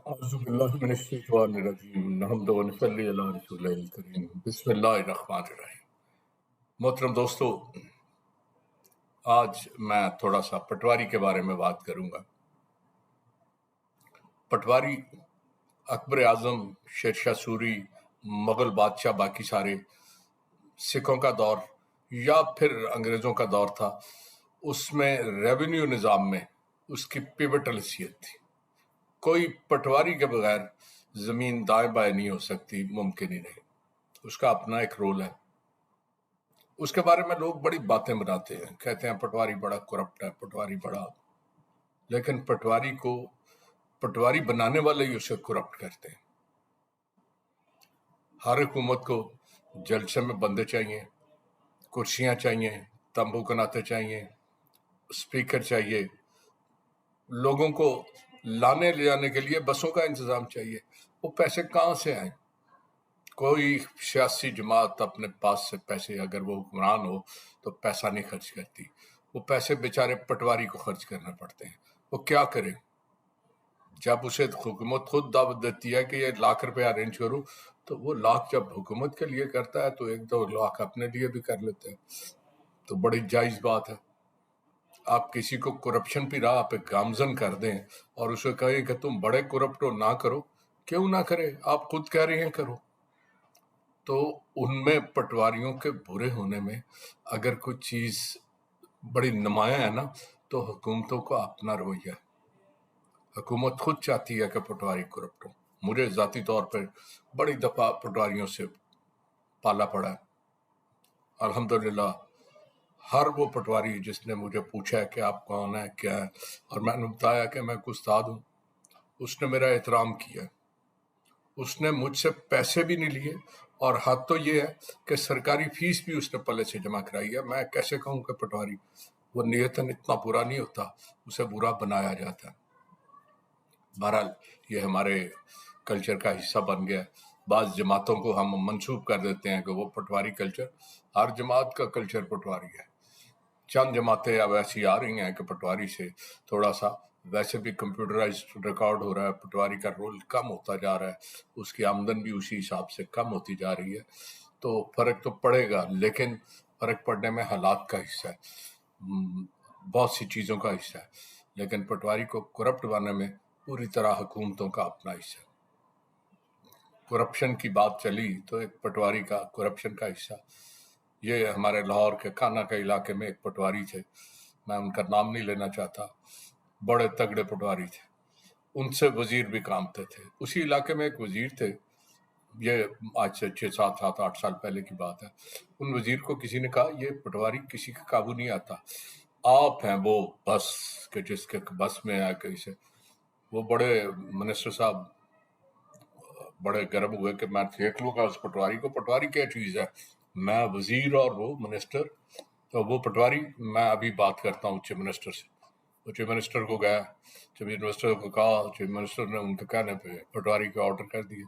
اعوذ باللہ من الشیطان الرجیم نحمد و نصلی علی رسول الکریم بسم اللہ الرحمن الرحیم۔ محترم دوستو، آج میں تھوڑا سا پٹواری کے بارے میں بات کروں گا۔ پٹواری اکبر اعظم، شیر شاہ سوری، مغل بادشاہ، باقی سارے سکھوں کا دور یا پھر انگریزوں کا دور تھا، اس میں ریونیو نظام میں اس کی پیوٹل حیثیت تھی۔ کوئی پٹواری کے بغیر زمین دائیں بائیں نہیں ہو سکتی، ممکن ہی نہیں۔ اس کا اپنا ایک رول ہے۔ اس کے بارے میں لوگ بڑی باتیں بناتے ہیں، کہتے ہیں پٹواری بڑا کرپٹ ہے، پٹواری بڑا، لیکن پٹواری بنانے والے ہی اسے کرپٹ کرتے ہیں۔ ہر حکومت کو جلسے میں بندے چاہیے، کرسیاں چاہیے، تمبو کناتے چاہیے، اسپیکر چاہیے، لوگوں کو لانے لے جانے کے لیے بسوں کا انتظام چاہیے۔ وہ پیسے کہاں سے آئیں؟ کوئی سیاسی جماعت اپنے پاس سے پیسے، اگر وہ حکمران ہو تو پیسہ نہیں خرچ کرتی، وہ پیسے بیچارے پٹواری کو خرچ کرنا پڑتے ہیں۔ وہ کیا کرے؟ جب اسے حکومت خود دعوت دیتی ہے کہ یہ ₹1,00,000 ارینج کرو، تو وہ لاکھ جب حکومت کے لیے کرتا ہے تو 1-2 لاکھ اپنے لیے بھی کر لیتے ہیں، تو بڑی جائز بات ہے۔ آپ کسی کو کرپشن پہ راہ پہ گامزن کر دیں اور اسے کہیں کہ تم بڑے کرپٹ ہو، نہ کرو، کیوں نہ کرے؟ آپ خود کہہ رہے ہیں کرو۔ تو ان میں پٹواریوں کے برے ہونے میں اگر کوئی چیز بڑی نمایاں ہے نا، تو حکومتوں کا اپنا رویہ ہے۔ حکومت خود چاہتی ہے کہ پٹواری کرپٹ ہو۔ مجھے ذاتی طور پر بڑی دفعہ پٹواریوں سے پالا پڑا ہے۔ الحمدللہ ہر وہ پٹواری جس نے مجھے پوچھا ہے کہ آپ کون ہیں، کیا ہے، اور میں نے بتایا کہ میں ایک استاد ہوں، اس نے میرا احترام کیا۔ اس نے مجھ سے پیسے بھی نہیں لیے، اور حد تو یہ ہے کہ سرکاری فیس بھی اس نے پلے سے جمع کرائی ہے۔ میں کیسے کہوں کہ پٹواری وہ نیتاً اتنا برا نہیں ہوتا، اسے برا بنایا جاتا ہے۔ بہرحال یہ ہمارے کلچر کا حصہ بن گیا ہے۔ بعض جماعتوں کو ہم منسوب کر دیتے ہیں کہ وہ پٹواری کلچر، ہر جماعت کا کلچر پٹواری ہے۔ چند جماعتیں اب ایسی آ رہی ہیں کہ پٹواری سے تھوڑا سا، ویسے بھی کمپیوٹرائزڈ ریکارڈ ہو رہا ہے، پٹواری کا رول کم ہوتا جا رہا ہے، اس کی آمدن بھی اسی حساب سے کم ہوتی جا رہی ہے، تو فرق تو پڑے گا، لیکن فرق پڑنے میں حالات کا حصہ ہے، بہت سی چیزوں کا حصہ ہے، لیکن پٹواری کو کرپٹ بنانے میں پوری طرح حکومتوں کا اپنا حصہ ہے۔ کرپشن کی بات چلی تو ایک پٹواری کا کرپشن کا حصہ، یہ ہمارے لاہور کے کھانا کے علاقے میں ایک پٹواری تھے، میں ان کا نام نہیں لینا چاہتا، بڑے تگڑے پٹواری تھے، ان سے وزیر بھی کامتے تھے۔ اسی علاقے میں ایک وزیر تھے، یہ آج سے 6-7 سال پہلے کی بات ہے۔ ان وزیر کو کسی نے کہا یہ پٹواری کسی کا قابو نہیں آتا، آپ ہیں وہ بس کہ جس کے بس میں آئے کہیں سے۔ وہ بڑے منسٹر صاحب بڑے گرم ہوئے کہ میں دیکھ لوں گا اس پٹواری کو، پٹواری کیا چیز ہے، میں وزیر اور وہ منسٹر، تو وہ پٹواری، میں ابھی بات کرتا ہوں چیف منسٹر سے۔ وہ چیف منسٹر کو گیا، چیف منسٹر کو کہا، چیف منسٹر نے ان کے کہنے پہ پٹواری کا آرڈر کر دیا۔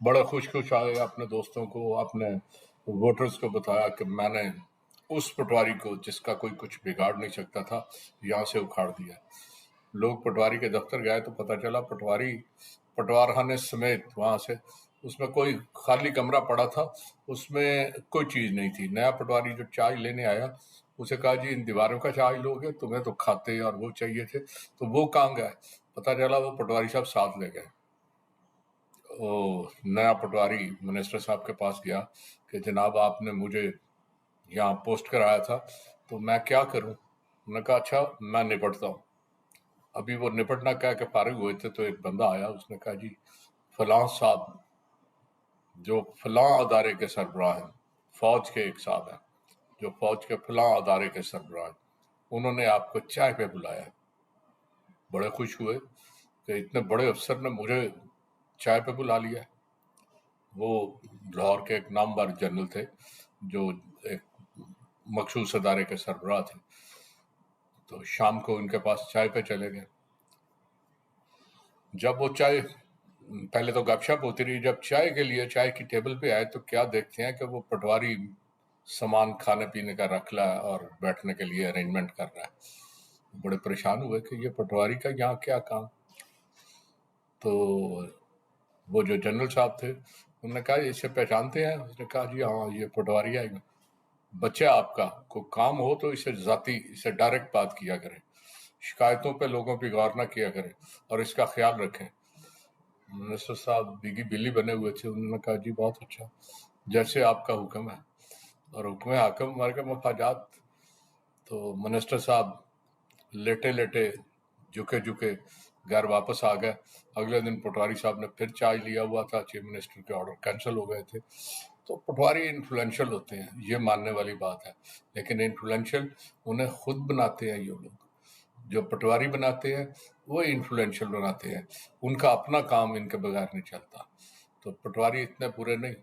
بڑے خوش آئے، اپنے دوستوں کو، اپنے ووٹرز کو بتایا کہ میں نے اس پٹواری کو جس کا کوئی کچھ بگاڑ نہیں سکتا تھا، یہاں سے اکھاڑ دیا۔ لوگ پٹواری کے دفتر گئے تو پتہ چلا پٹوار خانے سمیت وہاں سے اس میں کوئی خالی کمرہ پڑا تھا، اس میں کوئی چیز نہیں تھی۔ نیا پٹواری جو چائے لینے آیا، اسے کہا جی ان دیواروں کا چائے لوگے، تمہیں تو کھاتے اور وہ چاہیے تھے، تو وہ کہاں گئے؟ پتہ چلا وہ پٹواری صاحب ساتھ لے گئے۔ نیا پٹواری منسٹر صاحب کے پاس گیا کہ جناب آپ نے مجھے یہاں پوسٹ کرایا تھا، تو میں کیا کروں؟ انہوں نے کہا اچھا میں نپٹتا ہوں۔ ابھی وہ نپٹنا کہہ کے فارغ ہوئے تھے تو ایک بندہ آیا، اس نے کہا جی فلاں صاحب جو فلاں ادارے کے سربراہ ہیں، فوج کے ایک صاحب ہیں جو فوج کے فلاں ادارے کے سربراہ ہیں، انہوں نے آپ کو چائے پہ بلایا ہے۔ بڑے خوش ہوئے کہ اتنے بڑے افسر نے مجھے چائے پہ بلا لیا۔ وہ لاہور کے ایک نامور جنرل تھے جو ایک مخصوص ادارے کے سربراہ تھے، تو شام کو ان کے پاس چائے پہ چلے گئے۔ جب وہ چائے، پہلے تو گپ شپ ہوتی رہی، جب چائے کے لیے چائے کی ٹیبل پہ آئے تو کیا دیکھتے ہیں کہ وہ پٹواری سامان کھانے پینے کا رکھ لا اور بیٹھنے کے لیے ارینجمنٹ کر رہا ہے۔ بڑے پریشان ہوئے کہ یہ پٹواری کا یہاں کیا کام؟ تو وہ جو جنرل صاحب تھے انہوں نے کہا اسے پہچانتے ہیں؟ اس نے کہا جی ہاں یہ پٹواری ہے بچہ آپ کا، کوئی کام ہو تو اسے ڈائریکٹ بات کیا کریں، شکایتوں پہ لوگوں پہ غور نہ کیا کریں اور اس کا خیال رکھیں۔ منسٹر صاحب بیگی بلی بنے ہوئے تھے، انہوں نے کہا جی بہت اچھا، جیسے آپ کا حکم ہے، اور حکم حاکم ہمارے کے مفاجات۔ تو منسٹر صاحب لیٹے لیٹے جھکے جھکے گھر واپس آ گئے۔ اگلے دن پٹواری صاحب نے پھر چارج لیا ہوا تھا، چیف منسٹر کے آرڈر کینسل ہو گئے تھے۔ تو پٹواری انفلوئنشل ہوتے ہیں، یہ ماننے والی بات ہے، لیکن انفلوئنشل انہیں خود بناتے ہیں یہ لوگ، جو پٹواری بناتے ہیں وہ انفلوئنشل بناتے ہیں، ان کا اپنا کام ان کے بغیر نہیں چلتا۔ تو پٹواری اتنے برے نہیں،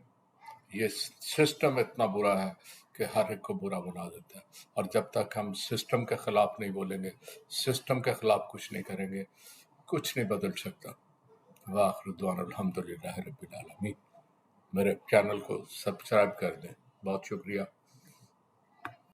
یہ سسٹم اتنا برا ہے کہ ہر ایک کو برا بنا دیتا ہے، اور جب تک ہم سسٹم کے خلاف نہیں بولیں گے، سسٹم کے خلاف کچھ نہیں کریں گے، کچھ نہیں بدل سکتا۔ وآخر دعوانا الحمدللہ رب العالمین۔ میرے چینل کو سبسکرائب کر دیں، بہت شکریہ۔